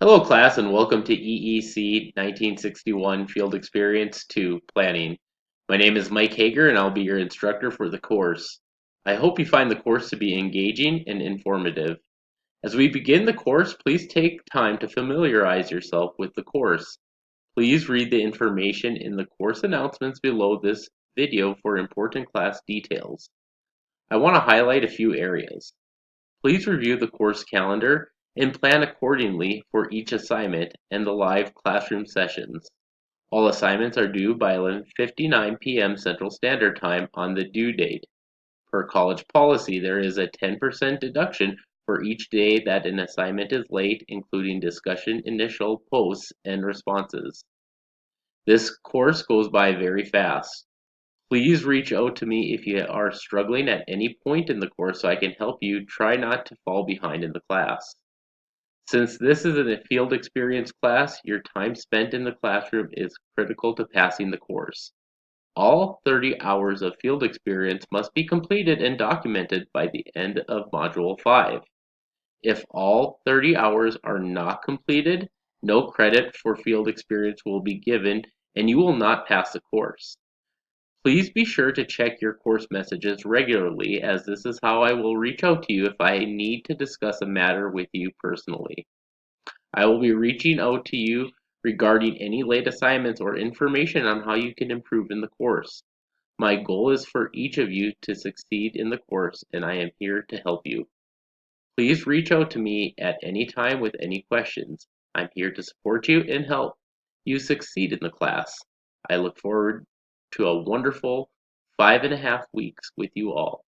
Hello class and welcome to EEC 1961 Field Experience 2 Planning. My name is Mike Hager and I'll be your instructor for the course. I hope you find the course to be engaging and informative. As we begin the course, please take time to familiarize yourself with the course. Please read the information in the course announcements below this video for important class details. I want to highlight a few areas. Please review the course calendar and plan accordingly for each assignment and the live classroom sessions. All assignments are due by 11:59 p.m. Central Standard Time on the due date. Per college policy, there is a 10% deduction for each day that an assignment is late, including discussion, initial posts, and responses. This course goes by very fast. Please reach out to me if you are struggling at any point in the course so I can help you try not to fall behind in the class. Since this is a field experience class, your time spent in the classroom is critical to passing the course. All 30 hours of field experience must be completed and documented by the end of Module 5. If all 30 hours are not completed, no credit for field experience will be given and you will not pass the course. Please be sure to check your course messages regularly, as this is how I will reach out to you if I need to discuss a matter with you personally. I will be reaching out to you regarding any late assignments or information on how you can improve in the course. My goal is for each of you to succeed in the course, and I am here to help you. Please reach out to me at any time with any questions. I'm here to support you and help you succeed in the class. I look forward to a wonderful 5.5 weeks with you all.